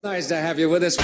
Nice to have you with us.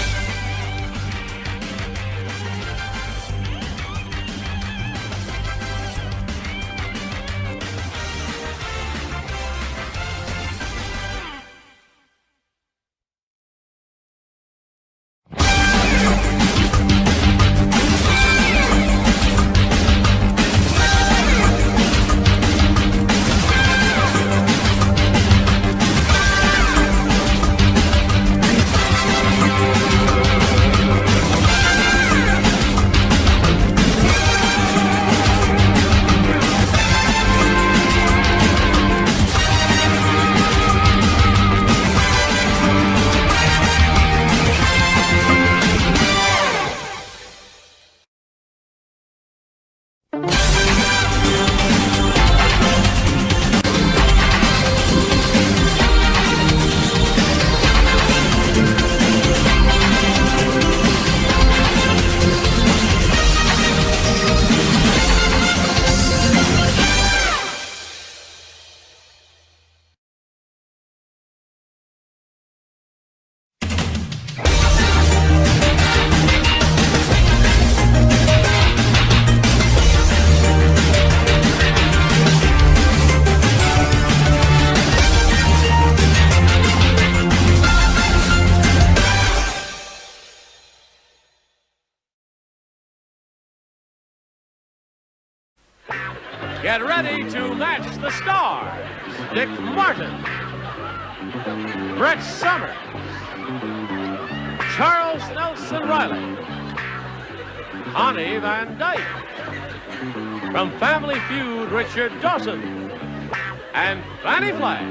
Get ready to match the stars. Dick Martin, Brett Somers, Charles Nelson Riley, Connie Van Dyke. From Family Feud, Richard Dawson and Fannie Flagg,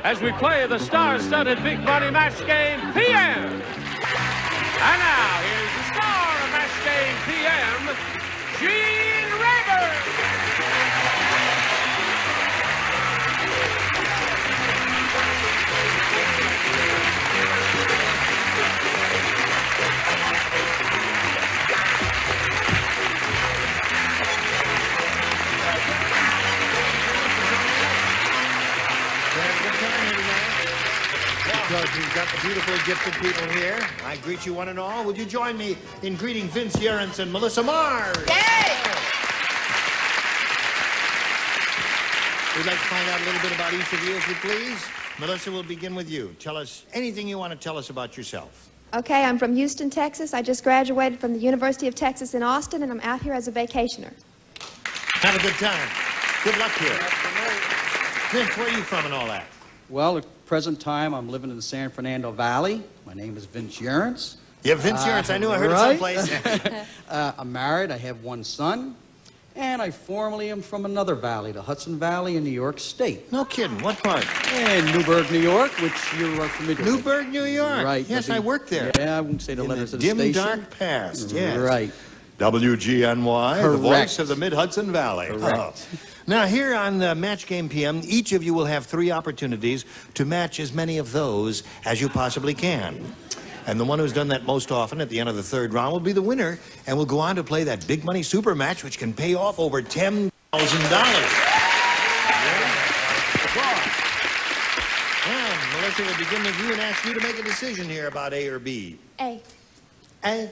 as we play the star-studded big money match game PM. And now, here's the star of match game PM, Gene Rayburn. Because we've got the beautiful, gifted people here, I greet you one and all. Would you join me in greeting Vince Yerens and Melissa Mars? Yay! We'd like to find out a little bit about each of you, if you please. Melissa, we'll begin with you. Tell us anything you want to tell us about yourself. Okay, I'm from Houston, Texas. I just graduated from the University of Texas in Austin, and I'm out here as a vacationer. Have a good time. Good luck here. Vince, where are you from and all that? Well, at present time, I'm living in the San Fernando Valley. My name is Vince Yerens. Yeah, Vince Yerens. I knew I heard it someplace. I'm married. I have one son. And I formerly am from another valley, the Hudson Valley in New York State. No kidding. What part? In Newburgh, New York, which you're familiar with. Newburgh, New York. Right. Yes, I worked there. Yeah, I won't say the In letters the of the dim, station. dark past, yes. Right. WGNY, the Correct. voice of the Mid-Hudson Valley. Correct. Now, here on Match Game PM, each of you will have 3 opportunities to match as many of those as you possibly can. And the one who's done that most often at the end of the 3rd round will be the winner, and will go on to play that big money super match, which can pay off over $10,000. Well, Melissa, we'll begin with you and ask you to make a decision here about A or B. A. A?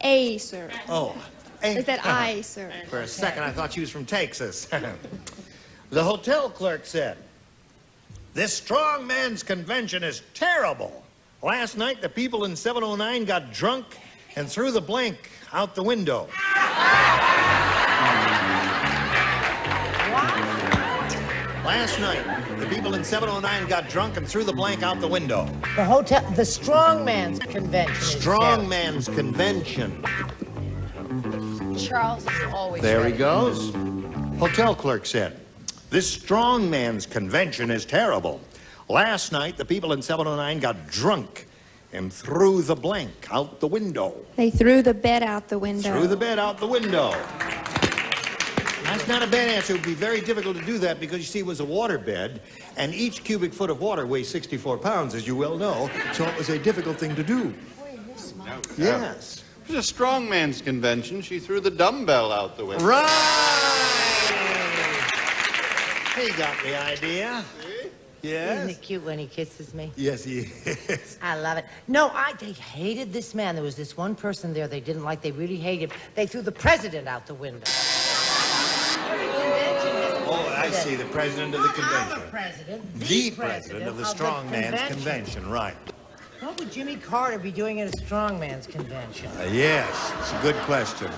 A, sir. Oh. A. Is that I, sir? For a second, I thought she was from Texas. The hotel clerk said, "This strong man's convention is terrible. Last night, the people in 709 got drunk and threw the blank out the window." Last night, the people in 709 got drunk and threw the blank out the window. The strongman's convention. Strongman's convention. Charles is always There ready. he goes. Hotel clerk said, "This strongman's convention is terrible. Last night, the people in 709 got drunk and threw the blank out the window." They threw the bed out the window. Threw the bed out the window. That's not a bad answer. It would be very difficult to do that because, you see, it was a water bed, and each cubic foot of water weighs 64 pounds, as you well know, so it was a difficult thing to do. Yes. It was a strongman's convention. She threw the dumbbell out the window. Right! He got the idea. Isn't it cute when he kisses me? Yes, he is. I love it. No, they hated this man. There was this one person there they didn't like. They really hated him. They threw the president out the window. Oh, I see, the president of the convention. Our president. The president of the Strongman's Convention, right. What would Jimmy Carter be doing at a Strongman's Convention? Yes, it's a good question.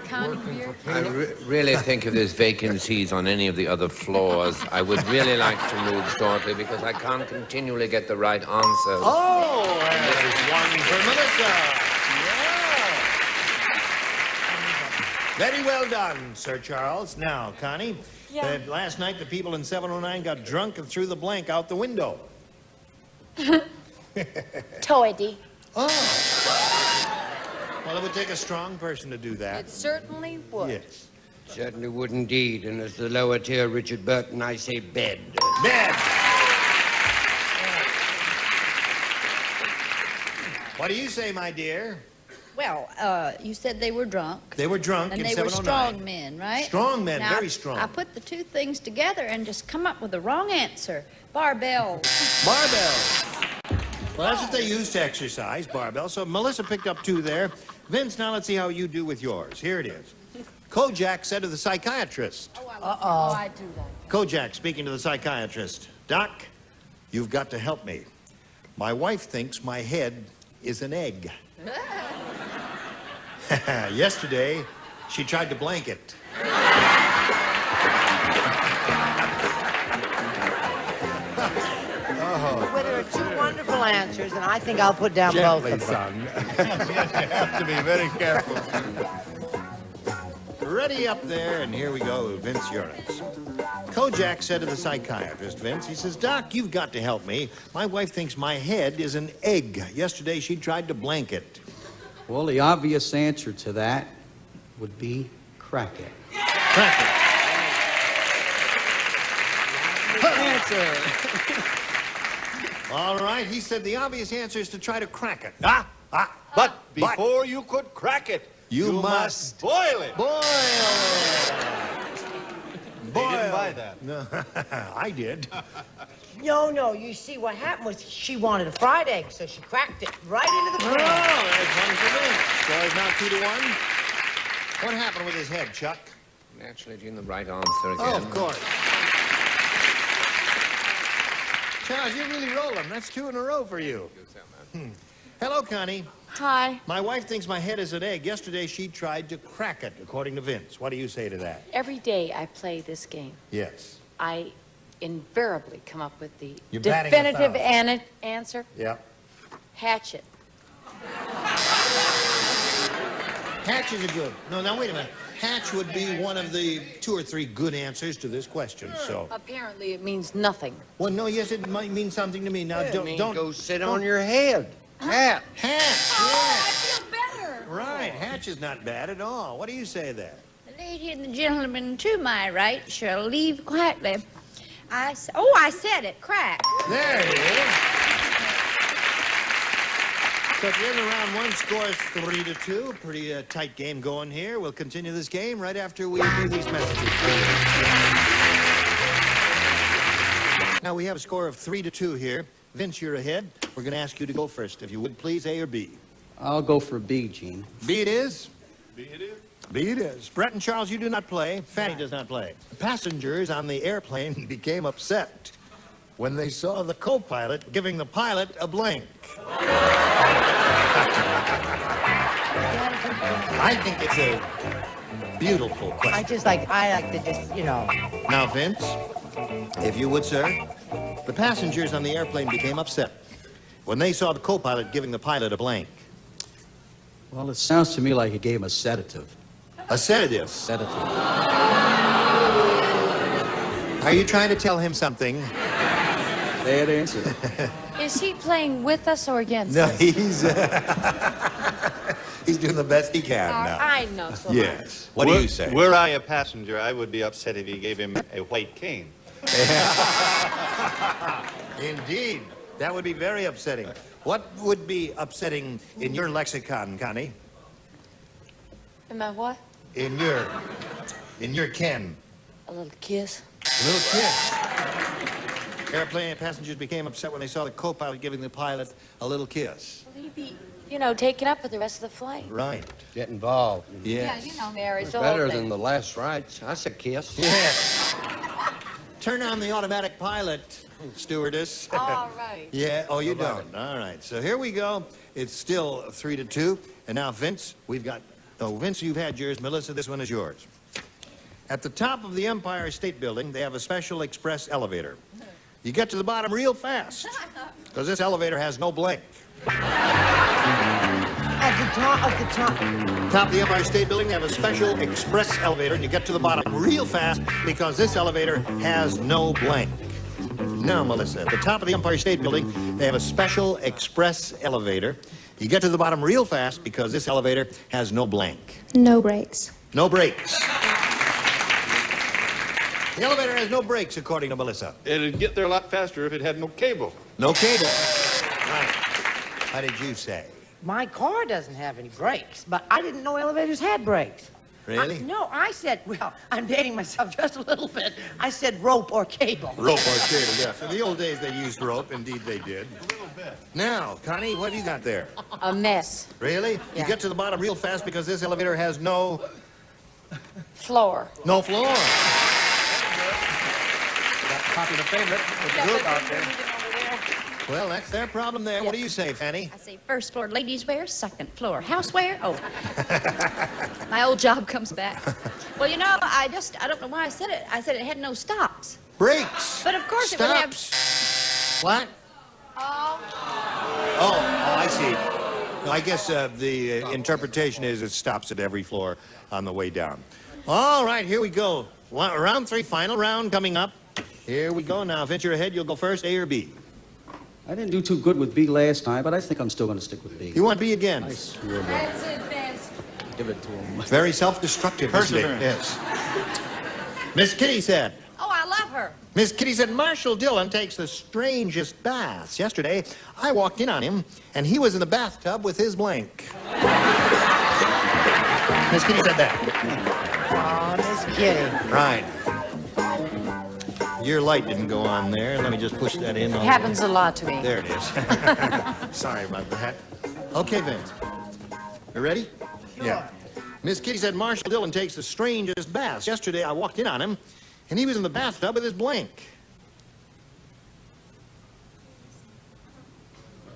I really think if there's vacancies on any of the other floors, I would really like to move shortly because I can't continually get the right answers. Oh, there's one for Melissa. Yeah. Very well done, Sir Charles. Now, Connie, last night the people in 709 got drunk and threw the blank out the window. Toady. Oh. Well, it would take a strong person to do that. It certainly would. Yes. Certainly would indeed. And as the lower tier Richard Burton, I say bed. Bed. What do you say, my dear? Well, you said they were drunk. They were drunk and in they were 709. strong men, right? Strong men, now, very strong. I put the two things together and just come up with the wrong answer. Barbells. Barbells. Well, that's what they use to exercise, barbell. So Melissa picked up 2 there. Vince, now let's see how you do with yours. Here it is. Kojak said to the psychiatrist. I do that. Kojak speaking to the psychiatrist. Doc, you've got to help me. My wife thinks my head is an egg. Yesterday, she tried to blank it. Well, there are 2 wonderful answers, and I think I'll put down both of them. Son. You have to be very careful. Ready up there, and here we go, Vince Urix. Kojak said to the psychiatrist, Vince, he says, Doc, you've got to help me. My wife thinks my head is an egg. Yesterday, she tried to blank it. Well, the obvious answer to that would be crack it. Crack it. Answer. All right, he said the obvious answer is to try to crack it. But before you could crack it, you must boil it. boil it. They didn't buy that. No, I did. No, you see, what happened was she wanted a fried egg, so she cracked it right into the Oh, pan. there's one for Vince. Score's now 2-1. What happened with his head, Chuck? Naturally, doing the right answer again. Oh, of course. Charles, you're really rolling. That's 2 in a row for you. Hello, Connie. Hi. My wife thinks my head is an egg. Yesterday, she tried to crack it, according to Vince. What do you say to that? Every day I play this game, Yes. I invariably come up with the You're batting 1,000. definitive answer. Yeah. Hatchet. Hatch is a good. No, now wait a minute. Hatch would be one of the 2 or 3 good answers to this question. So. Apparently it means nothing. Well, no, yes, it might mean something to me. Now, don't Go sit on your head. Hat. Hatch. I Yes. feel better. Right. Hatch is not bad at all. What do you say there? The lady and the gentleman to my right shall leave quietly. I said it. Crack. There it is. So at the end of round 1, score is 3-2. Pretty tight game going here. We'll continue this game right after we do these messages. Now we have a score of 3-2 here. Vince, you're ahead. We're going to ask you to go first, if you would, please. A or B? I'll go for B, Gene. B it is. B it is. B it is. Brett and Charles, you do not play. Fanny does not play. Passengers on the airplane became upset when they saw the co-pilot giving the pilot a blank. I think it's a beautiful question. I like to just, Now, Vince, if you would, sir, the passengers on the airplane became upset when they saw the co-pilot giving the pilot a blank. Well, it sounds to me like he gave him a sedative. A sedative. Sedative. Are you trying to tell him something? Bad answer. Is he playing with us or against No, us? he's doing the best he can now. I know so much. Yes. What do you say? Were I a passenger, I would be upset if he gave him a white cane. Indeed. That would be very upsetting. What would be upsetting in your lexicon, Connie? Am I what? In your ken? A little kiss? A little kiss. Airplane passengers became upset when they saw the co-pilot giving the pilot a little kiss. Will he be, you know, taken up with the rest of the flight? Right. Get involved. Yes. Yeah, you know, marriage. the Better whole thing. than the last rites. I said kiss. Yes. Turn on the automatic pilot, stewardess. All right. Yeah, oh, you don't. All right, so here we go. It's still 3-2. And now, Vince, we've got... Oh, Vince, you've had yours. Melissa, this one is yours. At the top of the Empire State Building, they have a special express elevator. You get to the bottom real fast, because this elevator has no blank. At the top. Top of the Empire State Building, they have a special express elevator, and you get to the bottom real fast, because this elevator has no blank. Now, Melissa, at the top of the Empire State Building, they have a special express elevator. You get to the bottom real fast, because this elevator has no blank. No brakes. No brakes. The elevator has no brakes, according to Melissa. It'd get there a lot faster if it had no cable. No cable. Right. How did you say? My car doesn't have any brakes, but I didn't know elevators had brakes. Really? No, I said, well, I'm dating myself just a little bit. I said rope or cable. Rope or cable, yes. In the old days, they used rope. Indeed, they did. A little bit. Now, Connie, what do you got there? A mess. Really? Yeah. You get to the bottom real fast because this elevator has no... Floor. No floor. Popular favorite with the group out there. Well, that's their problem there. What do you say, Fanny? I say first floor ladies wear, second floor houseware. Oh, my old job comes back. Well, you know, I don't know why I said it. I said it had no stops. Brakes. But of course it would have... Stops. What? Oh, I see. No, I guess the interpretation is it stops at every floor on the way down. All right, here we go. Round 3, final round coming up. Here we go now. Venture ahead. You'll go first, A or B? I didn't do too good with B last time, but I think I'm still going to stick with B. You want B again? I swear. that's it, Vince. Give it to him. Very self-destructive, isn't it? Perseverance. Yes. Miss Kitty said. oh, I love her. Miss Kitty said, Marshall Dillon takes the strangest baths. Yesterday, I walked in on him, and he was in the bathtub with his blank. Miss Kitty said that. Oh, Miss Kitty. Right. Your light didn't go on there. Let me just push that in. It happens a lot to me. There it is. Sorry about that. Okay, Vince. You ready? Yeah. Miss Kitty said Marshall Dillon takes the strangest baths. Yesterday, I walked in on him, and he was in the bathtub with his blank.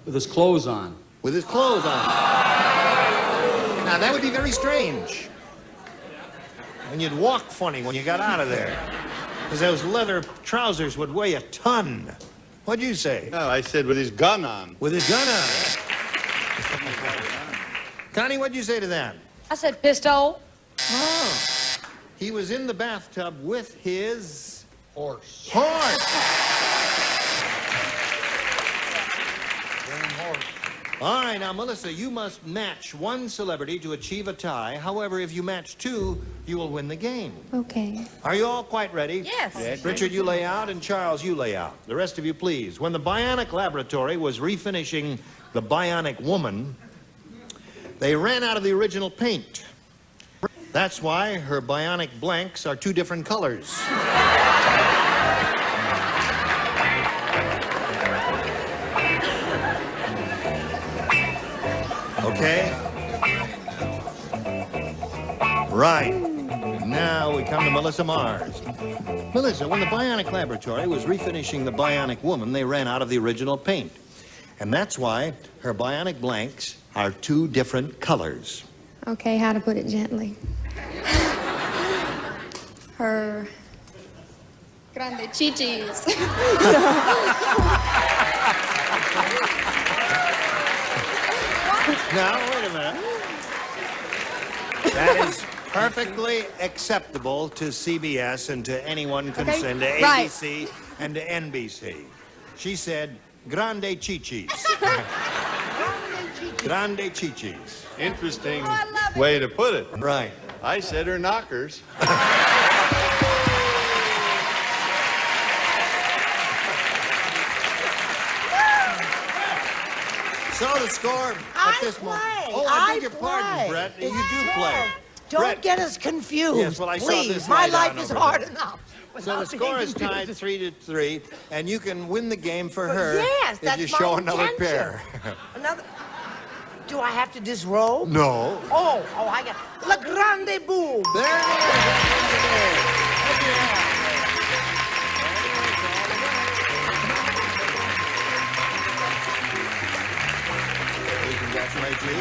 With his clothes on. With his clothes on. Now, that would be very strange. And you'd walk funny when you got out of there. Because those leather trousers would weigh a ton. What'd you say? No, I said with his gun on. With his gun on. Connie, what'd you say to that? I said pistol. Oh. He was in the bathtub with his... Horse. horse. All right, now, Melissa, you must match one celebrity to achieve a tie. However, if you match 2, you will win the game. Okay. Are you all quite ready? Yes. Richard, you lay out, and Charles, you lay out. The rest of you, please. When the Bionic Laboratory was refinishing the Bionic Woman, they ran out of the original paint. That's why her bionic blanks are 2 different colors. Okay? Right. Now we come to Melissa Mars. Melissa, when the Bionic Laboratory was refinishing the Bionic Woman, they ran out of the original paint. And that's why her bionic blanks are 2 different colors. Okay, how to put it gently. Her grande chichis. Now, wait a minute. That is perfectly acceptable to CBS and to anyone concerned, to ABC and to NBC. She said, grande chichis. Grande chichis. Interesting way to put it. Right. I said her knockers. So the score at this moment. Oh, I beg your pardon, Brett. You do play. Don't Brett. get us confused. Yes, well, I saw Please. this My lie life down is over hard here. enough. So the score is tied 3-3, and you can win the game for her Yes, if that's you my show another intention. pair. Another. Do I have to disrobe? No. Oh, I got La Grande Boom. There it is. We congratulate you.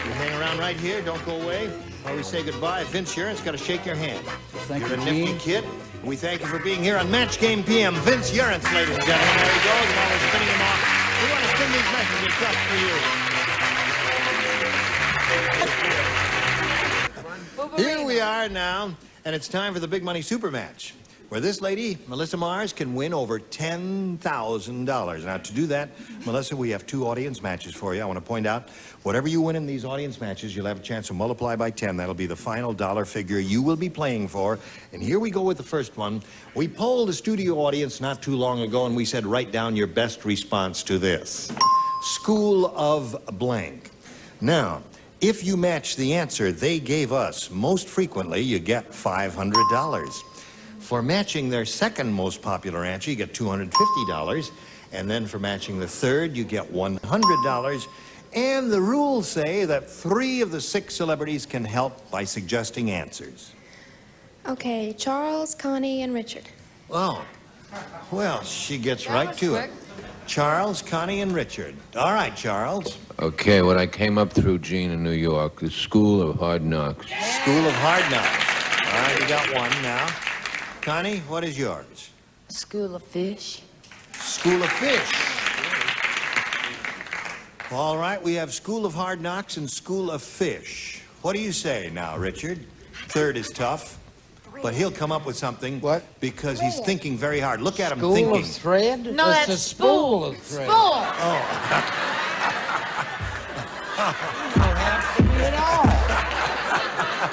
You hang around right here. Don't go away. While we say goodbye, Vince Urance got to shake your hand. Thank You're you, a nifty Gene. kid. We thank you for being here on Match Game PM. Vince Urance, ladies and gentlemen. There he goes, and while we're spinning him off, we want to spin these messages just for you. Here we are now, and it's time for the Big Money Super Match, where this lady, Melissa Mars, can win over $10,000. Now, to do that, Melissa, we have 2 audience matches for you. I want to point out, whatever you win in these audience matches, you'll have a chance to multiply by 10. That'll be the final dollar figure you will be playing for. And here we go with the first one. We polled a studio audience not too long ago, and we said, write down your best response to this. School of blank. Now, if you match the answer they gave us most frequently, you get $500. For matching their second most popular answer, you get $250. And then for matching the third, you get $100. And the rules say that 3 of the 6 celebrities can help by suggesting answers. Okay, Charles, Connie, and Richard. Oh, well, she gets right to it. Charles, Connie, and Richard. All right, Charles. Okay, what I came up through, Gene, in New York, the School of Hard Knocks. School of Hard Knocks. All right, you got one now. Connie, what is yours? School of Fish. School of Fish. All right, we have School of Hard Knocks and School of Fish. What do you say now, Richard? Third is tough, but he'll come up with something. What? Because he's thinking very hard. Look at him School thinking. of thread? No, that's a spool of thread. Spool.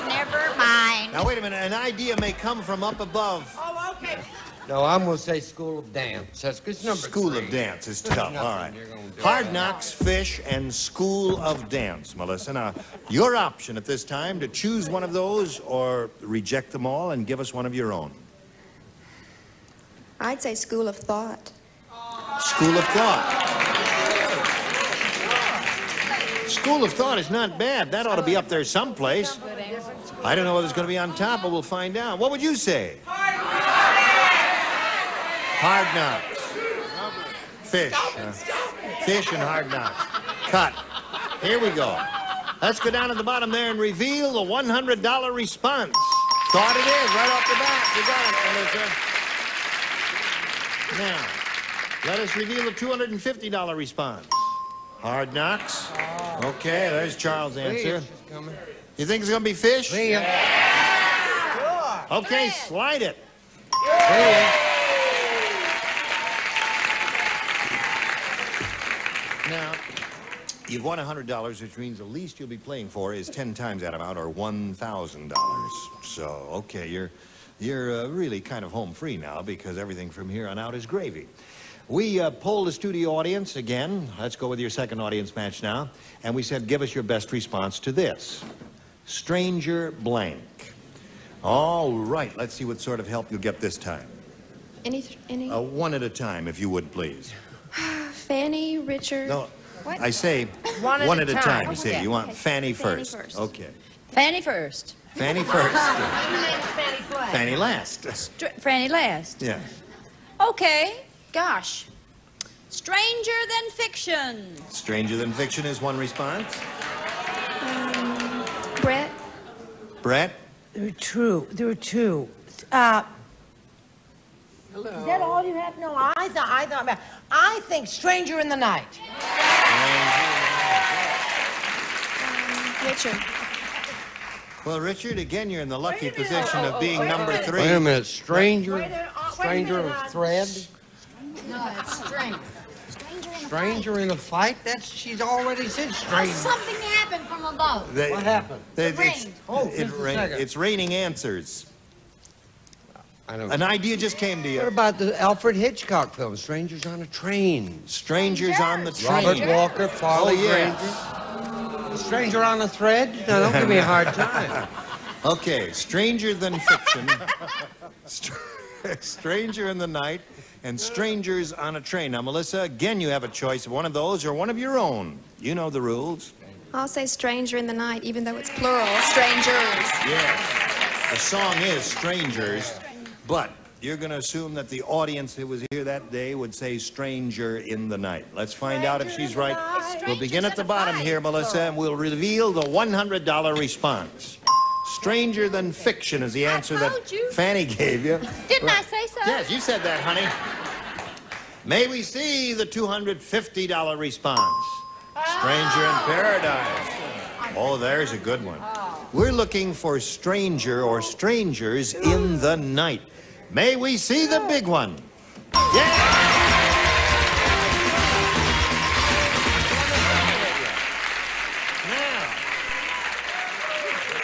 Never mind. Now, wait a minute. An idea may come from up above. Oh, okay. No, I'm going to say school of dance. That's good. Number School 3. of Dance is tough. All right. Hard Knocks, Fish, and School of Dance, Melissa. Now, your option at this time to choose one of those or reject them all and give us one of your own. I'd say School of Thought. School of Thought. School of Thought is not bad. That ought to be up there someplace. I don't know whether it's going to be on top, but we'll find out. What would you say? Hard Knocks. Fish. Fish and Hard Knocks. Cut. Here we go. Let's go down to the bottom there and reveal the $100 response. Thought it is, right off the bat. You got it, Melissa. Now, let us reveal the $250 response. Hard Knocks. Okay, there's Charles' answer. You think it's going to be Fish? Okay, slide it. Now, you've won $100, which means the least you'll be playing for is 10 times that amount, or $1,000. So, okay, you're really kind of home free now because everything from here on out is gravy. We polled the studio audience again. Let's go with your second audience match now. And we said, give us your best response to this. Stranger blank. All right, let's see what sort of help you'll get this time. Any? One at a time, if you would, please. Fanny, Richard. No, What? I say One at a time. You say Okay, you want okay. Fanny Fanny first. first. Okay. Fanny first. Fanny first. Fanny Flagg. Fanny last. Franny last. Yeah. Okay. Gosh. Stranger than fiction. Stranger than fiction is one response. Brett. Brett? There are two. Is that all you have? No, I think Stranger in the Night. Richard. Well, Richard, again, you're in the lucky position of being number 3. Wait a minute. Stranger Stranger of thread? No, it's Stranger. Stranger in a fight? She's already said stranger. Something happened from above. What happened? It rained. It's raining answers. I know. An idea just came to What you. about the Alfred Hitchcock film, Strangers on a Train? Strangers on the train. Robert Walker, Farley Oh, yeah. Granger. A Stranger on a Thread? No, don't give me a hard time. Okay, Stranger Than Fiction, Stranger in the Night, and Strangers on a Train. Now, Melissa, again, you have a choice of one of those or one of your own. You know the rules. I'll say stranger in the night, even though it's plural. Strangers. Yes. The song is Strangers, but you're going to assume that the audience that was here that day would say Stranger in the Night. Let's find out if she's right. We'll begin at the bottom here, Melissa, and we'll reveal the $100 response. Stranger Than Fiction is the answer that Fanny gave you. Didn't I say so? Yes, you said that, honey. May we see the $250 response? Stranger in Paradise. Oh, there's a good one. We're looking for Stranger or Strangers in the Night. May we see the big one? Yeah!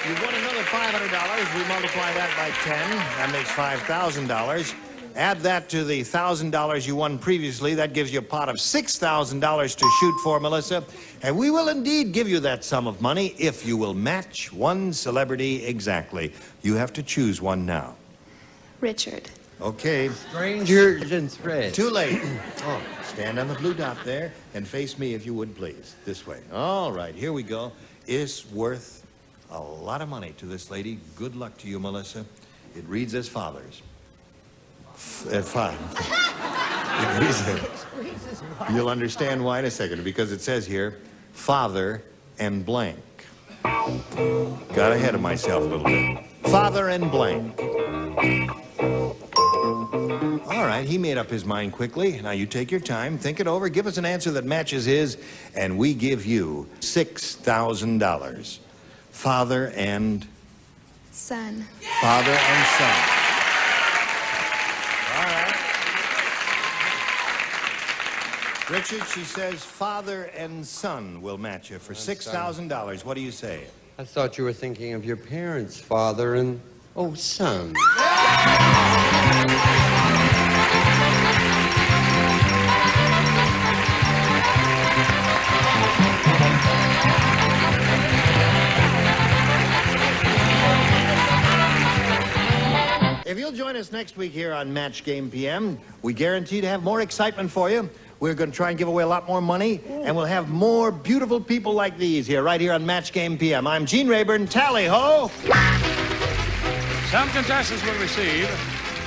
You won another $500. We multiply that by 10. That makes $5,000. Add that to the $1,000 you won previously. That gives you a pot of $6,000 to shoot for, Melissa. And we will indeed give you that sum of money if you will match one celebrity exactly. You have to choose one now. Richard. Okay. Strangers in Thread. Too late. Oh, stand on the blue dot there and face me if you would, please. This way. All right, here we go. It's worth a lot of money to this lady. Good luck to you, Melissa. It reads as follows. Fine. It reads as, you'll understand why in a second, because it says here, Father and blank. Got ahead of myself a little bit. Father and blank. All right, he made up his mind quickly. Now you take your time, think it over, give us an answer that matches his, and we give you $6,000. Father and Son. Father and son. All right. Richard, she says father and son will match you for $6,000. What do you say? I thought you were thinking of your parents, father and, oh, son. If you'll join us next week here on Match Game PM, we guarantee to have more excitement for you. We're going to try and give away a lot more money, and we'll have more beautiful people like these here, right here on Match Game PM. I'm Gene Rayburn. Tally-ho! Some contestants will receive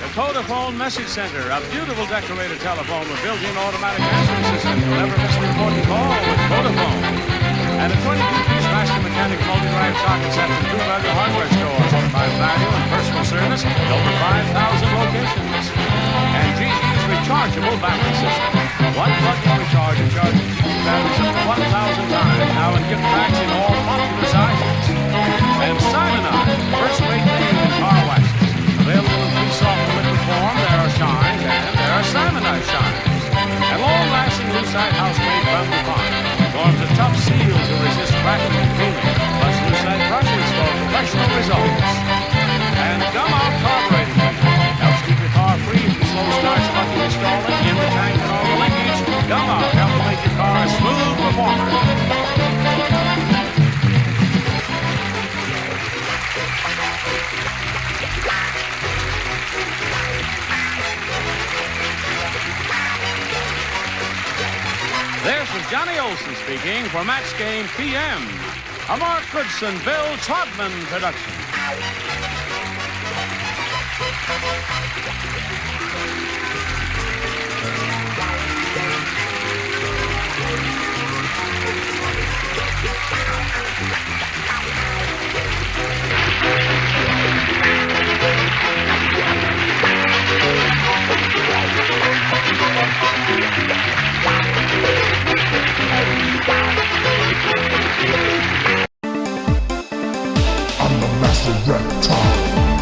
the Vodafone Message Center, a beautiful decorated telephone with built-in automatic answering system. You'll never miss an important call with Vodafone. And a 22-piece master mechanic multi-drive socket set from two value hardware stores. By value and personal service in over 5,000 locations. And GE's rechargeable battery system. One plug-in recharge and charges GE batteries up to 1,000 times. Now in gift packs in all popular sizes. And Simonite, first-rate cleaning and car waxes. Available in free soft liquid form, there are shines and there are Simonite shines. And long-lasting Lucite house-made from DuPont. Forms a tough seal to resist cracking and peeling. Plus Lucite brushes for professional results. And Gum-Out carbureting cleaner helps keep your car free from slow starts, bucking, and stalling in the tank and all the leakage. Gum-Out helps make your car a smooth performer. This is Johnny Olson speaking for Match Game PM, a Mark Goodson, Bill Todman production. I'm the master reptile.